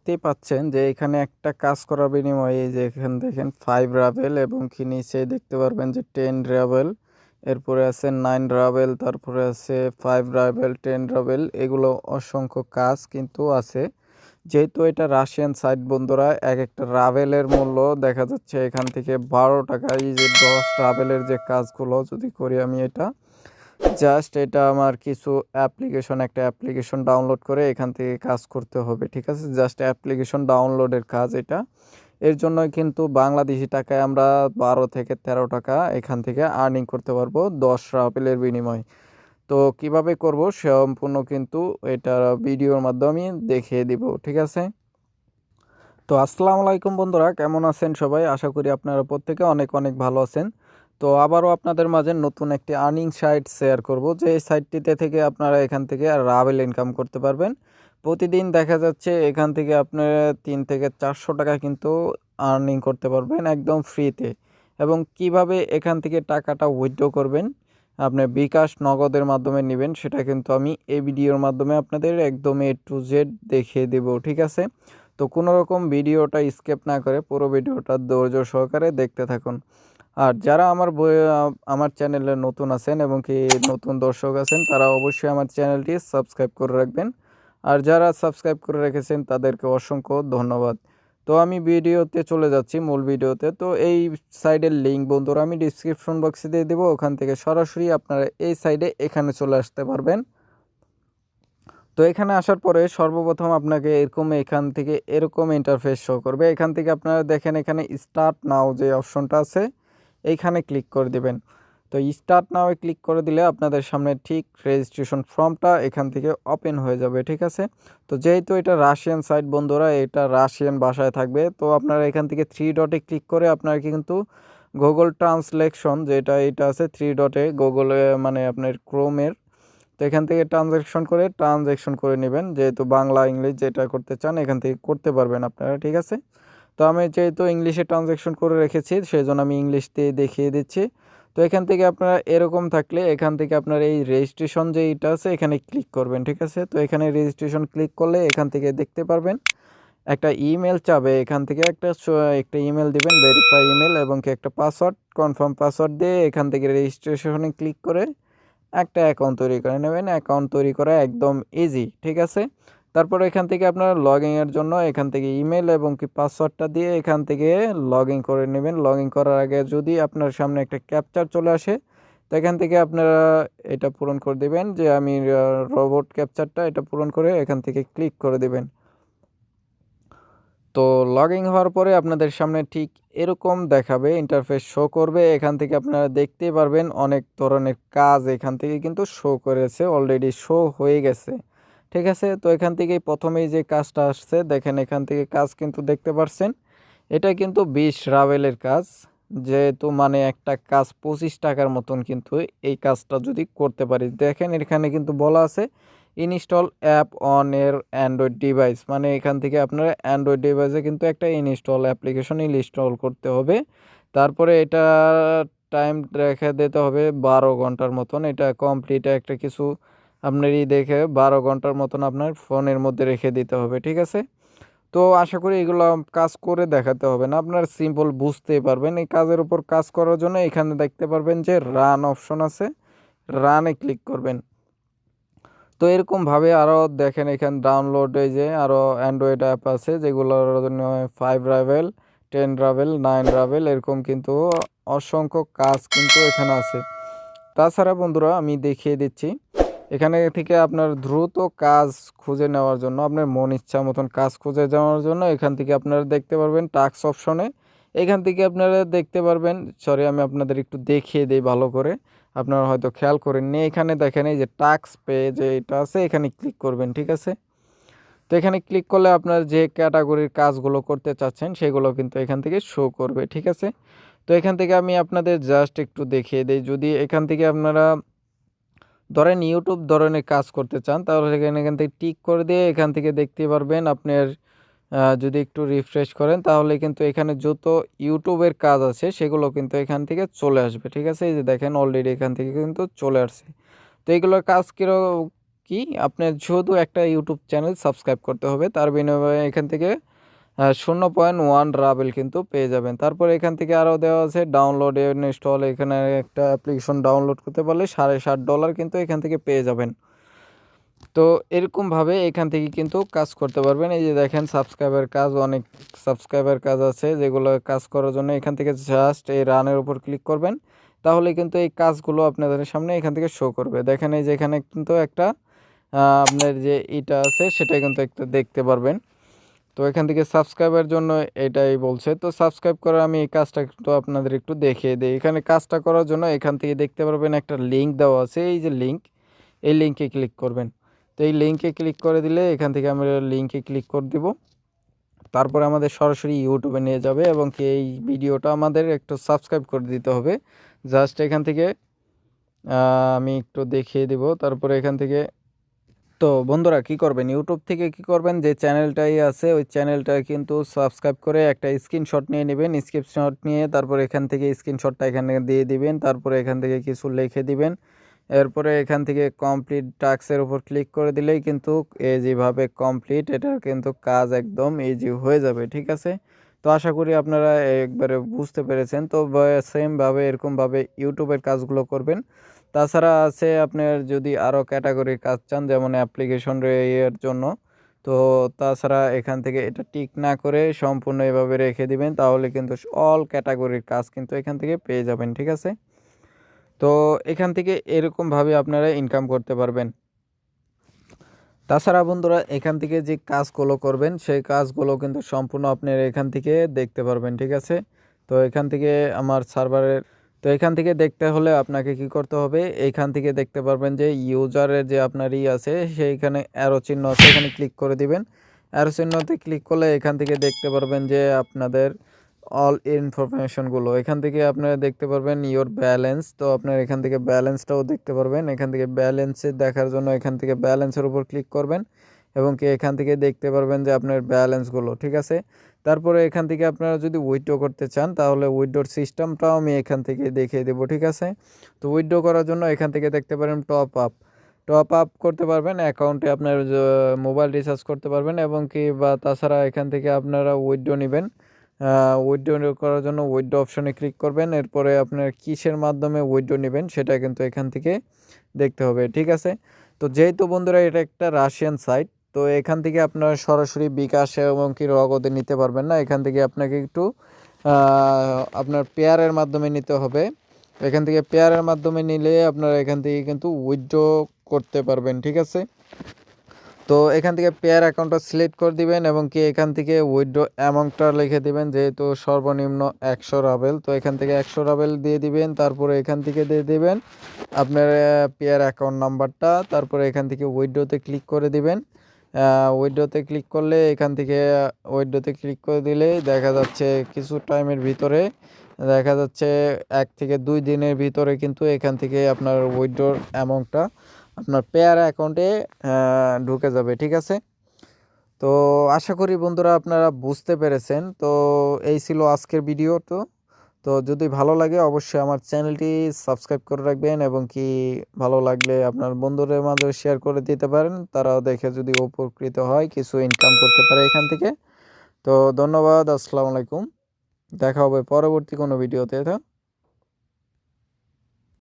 দেখতেই পাচ্ছেন যে এখানে একটা কাজ করার বিনিময়ে এই যে এখানে দেখেন 5 রাবেল এবং কি নিচে দেখতে পারবেন যে 10 রাবেল, এরপরে আছে 9 রাবেল, তারপরে আছে 5 রাবেল, 10 রাবেল, এগুলো অসংখ্য কাজ কিন্তু আছে। যেহেতু এটা রাশিয়ান সাইট বন্ধুরা, এক একটা রাবেলের মূল্য দেখা যাচ্ছে এখান থেকে 12 টাকা। এই যে 10 রাবেলের যে কাজগুলো যদি করি আমি, এটা জাস্ট এটা আমার কিছু একটা অ্যাপ্লিকেশন ডাউনলোড করে এখান থেকে কাজ করতে হবে, ঠিক আছে? জাস্ট অ্যাপ্লিকেশন ডাউনলোডের কাজ এটা। এর জন্যই কিন্তু বাংলাদেশি টাকায় আমরা 12 থেকে 13 টাকা এখান থেকে আর্নিং করতে পারবো 10 রাবেলের বিনিময়ে। তো কিভাবে করব সম্পূর্ণ কিন্তু এটা ভিডিওর মাধ্যমে দেখিয়ে দিব, ঠিক আছে? তো আসসালামু আলাইকুম বন্ধুরা, কেমন আছেন সবাই? আশা করি আপনারা প্রত্যেকে অনেক অনেক ভালো আছেন। তো আবারও আপনাদের মাঝে নতুন একটি আর্নিং সাইট শেয়ার করব, যে এই সাইটটিতে থেকে আপনারা এখান থেকে রাবেল ইনকাম করতে পারবেন। প্রতিদিন দেখা যাচ্ছে এখান থেকে আপনারা 3 থেকে 400 টাকা কিন্তু আর্নিং করতে পারবেন একদম ফ্রিতে। এবং কিভাবে এখান থেকে টাকাটা উইথড্র করবেন, আপনি বিকাশ নগদের মাধ্যমে নেবেন, সেটা কিন্তু আমি এই ভিডিওর মাধ্যমে আপনাদের একদম A to Z দেখিয়ে দেব, ঠিক আছে? তো কোনো রকম ভিডিওটা স্কিপ না করে পুরো ভিডিওটা ধৈর্য সহকারে দেখতে থাকুন। আর যারা আমার চ্যানেলে নতুন আছেন এবং কি নতুন দর্শক আছেন, তারা অবশ্যই আমার চ্যানেলটি সাবস্ক্রাইব করে রাখবেন। আর যারা সাবস্ক্রাইব করে রেখেছেন তাদেরকে অসংখ্য ধন্যবাদ। তো আমি ভিডিওতে চলে যাচ্ছি, মূল ভিডিওতে। তো এই সাইডের লিঙ্ক বন্ধুরা আমি ডিসক্রিপশন বক্সে দিয়ে দেবো, ওখান থেকে সরাসরি আপনারা এই সাইডে এখানে চলে আসতে পারবেন। তো এখানে আসার পরে সর্বপ্রথম আপনাকে এখান থেকে এরকম ইন্টারফেস শো করবে। এখান থেকে আপনারা দেখেন এখানে স্টার্ট নাও যে অপশনটা আছে, এইখানে ক্লিক করে দিবেন। তো স্টার্ট নাও ক্লিক করে দিলে আপনাদের সামনে ঠিক রেজিস্ট্রেশন ফর্মটা এখান থেকে ওপেন হয়ে যাবে, ঠিক আছে? তো যেহেতু এটা রাশিয়ান সাইট বন্ধুরা, এটা রাশিয়ান ভাষায় থাকবে। তো আপনারা এখান থেকে 3 ডটে ক্লিক করে আপনারা কিন্তু গুগল ট্রান্সলেশন যেটা এটা আছে 3 ডটে গুগলে, মানে আপনার ক্রোমের, তো এখান থেকে ট্রানজ্যাকশন করে নেবেন। যেহেতু বাংলা ইংলিশ যেটা করতে চান এখান থেকে করতে পারবেন আপনারা, ঠিক আছে? তো আমি যেহেতু ইংলিশে ট্রানজ্যাকশন করে রেখেছি সেই জন্য আমি ইংলিশ দিয়ে দেখিয়ে দিচ্ছি। তো এখান থেকে আপনারা এরকম থাকলে এখান থেকে আপনার এই রেজিস্ট্রেশন যে এটা আছে এখানে ক্লিক করবেন, ঠিক আছে? তো এখানে রেজিস্ট্রেশন ক্লিক করলে এখান থেকে দেখতে পারবেন একটা ইমেল চাবে। এখান থেকে একটা ইমেল দিবেন, ভেরিফাই ইমেল, এবং কি একটা পাসওয়ার্ড, কনফার্ম পাসওয়ার্ড দিয়ে এখান থেকে রেজিস্ট্রেশনে ক্লিক করে একটা অ্যাকাউন্ট তৈরি করে নেবেন। অ্যাকাউন্ট তৈরি করা একদম ইজি, ঠিক আছে? তারপর এখান থেকে আপনারা লগইনের জন্য এখান থেকে ইমেল এবং কি পাসওয়ার্ডটা দিয়ে এখান থেকে লগইন করে নেবেন। লগইন করার আগে যদি আপনার সামনে একটা ক্যাপচার চলে আসে, তো এখান থেকে আপনারা এটা পূরণ করে দিবেন, যে আমি রোবট ক্যাপচারটা এটা পূরণ করে এখান থেকে ক্লিক করে দিবেন। তো লগইন হওয়ার পরে আপনাদের সামনে ঠিক এরকম দেখাবে, ইন্টারফেস শো করবে। এখান থেকে আপনারা দেখতে পারবেন অনেক ধরনের কাজ এখান থেকে কিন্তু শো করেছে, অলরেডি শো হয়ে গেছে, ঠিক আছে? তো এখান থেকেই প্রথমেই যে কাজটা আসছে দেখেন, এখান থেকে কাজ কিন্তু দেখতে পারছেন, এটা কিন্তু 20 রাভেলের কাজ। যেহেতু মানে একটা কাজ 25 টাকার মতন, কিন্তু এই কাজটা যদি করতে পারি, দেখেন এখানে কিন্তু বলা আছে ইনস্টল অ্যাপ অন এর অ্যান্ড্রয়েড ডিভাইস, মানে এখান থেকে আপনারা অ্যান্ড্রয়েড ডিভাইসে কিন্তু একটা অ্যাপ্লিকেশন ইনস্টল করতে হবে। তারপরে এটা টাইম রেখে দিতে হবে 12 ঘন্টার মতন। এটা কমপ্লিট একটা কিছু আপনারই দেখে 12 ঘন্টার মতন আপনার ফোনের মধ্যে রেখে দিতে হবে, ঠিক আছে? তো আশা করি এগুলো কাজ করে দেখাতে হবে না, আপনার সিম্পল বুঝতেই পারবেন। এই কাজের উপর কাজ করার জন্য এখানে দেখতে পারবেন যে রান অপশন আছে, রানে ক্লিক করবেন। তো এরকমভাবে আরও দেখেন এখানে ডাউনলোড, এই যে আরও অ্যান্ড্রয়েড অ্যাপ আছে যেগুলোর 5 রাভেল, 10 রাভেল, 9 রাভেল, এরকম কিন্তু অসংখ্য কাজ কিন্তু এখানে আছে। তাছাড়া বন্ধুরা আমি দেখিয়ে দিচ্ছি, এখানে থেকে আপনার দ্রুত কাজ খুঁজে নেওয়ার জন্য, আপনার মন ইচ্ছা মতন কাজ খুঁজে যাওয়ার জন্য এখান থেকে আপনারা দেখতে পারবেন টাস্ক অপশনে। এখান থেকে আপনারা দেখতে পারবেন, সরি আমি আপনাদের একটু দেখিয়ে দিই ভালো করে, আপনারা হয়তো খেয়াল করেননি। এখানে দেখেন এই যে টাস্ক পে যে এটা আছে, এখানে ক্লিক করবেন, ঠিক আছে? তো এখানে ক্লিক করলে আপনার যে ক্যাটাগরির কাজগুলো করতে চাচ্ছেন সেগুলো কিন্তু এখান থেকে শো করবে, ঠিক আছে? তো এখান থেকে আমি আপনাদের জাস্ট একটু দেখিয়ে দিই, যদি এখান থেকে আপনারা ধরেন ইউটিউব ধরনের কাজ করতে চান, তাহলে এখান থেকে টিক করে দিয়ে এখান থেকে দেখতে পারবেন আপনার, যদি একটু রিফ্রেশ করেন তাহলে কিন্তু এখানে যত ইউটিউবের কাজ আছে সেগুলো কিন্তু এখান থেকে চলে আসবে, ঠিক আছে? এই যে দেখেন অলরেডি এখান থেকে কিন্তু চলে আসছে। তো এইগুলোর কাজ কি আপনার শুধু একটা ইউটিউব চ্যানেল সাবস্ক্রাইব করতে হবে, তার বিনিময়ে এখান থেকে 0.1 রাবেল কিন্তু পেয়ে যাবেন। তারপর এখান থেকে আরও দেওয়া আছে ডাউনলোড ইনস্টল, এখানে একটা অ্যাপ্লিকেশন ডাউনলোড করতে পারলে $60 কিন্তু এখান থেকে পেয়ে যাবেন। তো এরকমভাবে এখান থেকে কিন্তু কাজ করতে পারবেন। এই যে দেখেন সাবস্ক্রাইবার কাজ, অনেক সাবস্ক্রাইবার কাজ আছে যেগুলো কাজ করার জন্য এখান থেকে জাস্ট এই রানের উপর ক্লিক করবেন, তাহলে কিন্তু এই কাজগুলো আপনাদের সামনে এখান থেকে শো করবে। দেখেন এই যে এখানে কিন্তু একটা আপনার যে ইটা আছে সেটা কিন্তু একটু দেখতে পারবেন। তো এখান থেকে সাবস্ক্রাইবের জন্য এটাই বলছে। তো সাবস্ক্রাইব করার আমি এই কাজটা একটু আপনাদের একটু দেখিয়ে দিই। এখানে কাজটা করার জন্য এখান থেকে দেখতে পারবেন একটা লিঙ্ক দেওয়া আছে, এই যে লিঙ্ক, এই লিঙ্কে ক্লিক করবেন। তো এই লিঙ্কে ক্লিক করে দিলে এখান থেকে আমরা লিঙ্কে ক্লিক করে দিব, তারপরে আমাদের সরাসরি ইউটিউবে নিয়ে যাবে এবং কি এই ভিডিওটা আমাদের একটু সাবস্ক্রাইব করে দিতে হবে। জাস্ট এখান থেকে আমি একটু দেখিয়ে দিব। তারপরে এখান থেকে তো বন্ধুরা কী করবেন, ইউটিউব থেকে কী করবেন, যে চ্যানেলটাই আছে ওই চ্যানেলটা কিন্তু সাবস্ক্রাইব করে একটা স্ক্রিনশট নিয়ে নেবেন। স্ক্রিনশট নিয়ে তারপর এখান থেকে স্ক্রিনশটটা এখানে দিয়ে দিবেন, তারপরে এখান থেকে কিছু লিখে দিবেন। এরপরে এখান থেকে কমপ্লিট টাস্কের উপর ক্লিক করে দিলেই কিন্তু যেভাবে কমপ্লিট, এটার কিন্তু কাজ একদম ইজি হয়ে যাবে, ঠিক আছে। তো আশা করি আপনারা একবারে বুঝতে পেরেছেন। তো সেমভাবে এরকমভাবে ইউটিউবের কাজগুলো করবেন। তাছাড়া আছে আপনার যদি আরও ক্যাটাগরির কাজ চান, যেমন অ্যাপ্লিকেশন এর জন্য, তো তাছাড়া এখান থেকে এটা টিক না করে সম্পূর্ণ এভাবে রেখে দিবেন, তাহলে কিন্তু অল ক্যাটাগরির কাজ কিন্তু এখান থেকে পেয়ে যাবেন, ঠিক আছে। তো এখান থেকে এরকমভাবে আপনারা ইনকাম করতে পারবেন। তাছাড়া বন্ধুরা এখান থেকে যে কাজগুলো করবেন সেই কাজগুলো কিন্তু সম্পূর্ণ আপনারা এখান থেকে দেখতে পারবেন, ঠিক আছে। তো এখান থেকে আমার সার্ভারের, তো এখান থেকে দেখতে হলে আপনাকে কি করতে হবে, এইখান থেকে দেখতে পারবেন যে ইউজারের যে আপনার আছে সেইখানে অ্যারো চিহ্ন আছে, এখানে ক্লিক করে দিবেন। অ্যারো চিহ্নতে ক্লিক করলে এখান থেকে দেখতে পারবেন যে আপনাদের অল ইনফরমেশনগুলো, এখান থেকে আপনারা দেখতে পারবেন ইওর ব্যালেন্স। তো আপনার এখান থেকে ব্যালেন্সটাও দেখতে পারবেন। এখান থেকে ব্যালেন্সে দেখার জন্য এখান থেকে ব্যালেন্সের উপর ক্লিক করবেন এবং কি এখান থেকে দেখতে পারবেন যে আপনার ব্যালেন্সগুলো, ঠিক আছে। তারপরে এখান থেকে আপনারা যদি উইথড্র করতে চান তাহলে উইথড্রর সিস্টেমটাও আমি এখান থেকে দেখিয়ে দেবো, ঠিক আছে। তো উইথড্র করার জন্য এখান থেকে দেখতে পারেন টপ আপ করতে পারবেন, অ্যাকাউন্টে আপনার মোবাইল রিচার্জ করতে পারবেন এবং কি বা তাছাড়া এখান থেকে আপনারা উইথড্র নেবেন। উইথড্র করার জন্য উইথড্র অপশনে ক্লিক করবেন, এরপরে আপনার কিসের মাধ্যমে উইথড্র নেবেন সেটা কিন্তু এখান থেকে দেখতে হবে, ঠিক আছে। তো যেহেতু বন্ধুরা এটা একটা রাশিয়ান সাইট, তো এখান থেকে আপনারা সরাসরি বিকাশে এবং কি নগদে নিতে পারবেন না, এখান থেকে আপনাকে একটু আপনার পেয়ারের মাধ্যমে নিতে হবে। এখান থেকে পেয়ারের মাধ্যমে নিলে আপনারা এখান থেকে কিন্তু উইথড্র করতে পারবেন, ঠিক আছে। তো এখান থেকে পেয়ার অ্যাকাউন্টটা সিলেক্ট করে দিবেন এবং কি এখান থেকে উইথড্র অ্যামাউন্টটা লিখে দিবেন, যেহেতু সর্বনিম্ন 100 রাবেল, তো এখান থেকে 100 রাবেল দিয়ে দিবেন। তারপরে এখান থেকে দিয়ে দিবেন আপনার পেয়ার অ্যাকাউন্ট নাম্বারটা, তারপরে এখান থেকে উইথড্রতে ক্লিক করে দিবেন। উইথড্রতে ক্লিক করলে এখান থেকে উইথড্রতে ক্লিক করে দিলে দেখা যাচ্ছে কিছু টাইমের ভিতরে, দেখা যাচ্ছে 1 থেকে 2 দিনের ভিতরে কিন্তু এখান থেকে আপনার উইথড্রর অ্যামাউন্টটা আপনার পেয়ার অ্যাকাউন্টে ঢুকে যাবে, ঠিক আছে। তো আশা করি বন্ধুরা আপনারা বুঝতে পেরেছেন। তো এই ছিল আজকের ভিডিও। তো যদি ভালো লাগে অবশ্যই আমার চ্যানেলটি সাবস্ক্রাইব করে রাখবেন এবং কি ভালো লাগলে আপনার বন্ধুদের মাঝে শেয়ার করে দিতে পারেন, তারাও দেখে যদি উপকৃত হয়, কিছু ইনকাম করতে পারে এখান থেকে। তো ধন্যবাদ, আসসালামু আলাইকুম, দেখা হবে পরবর্তী কোনো ভিডিওতে।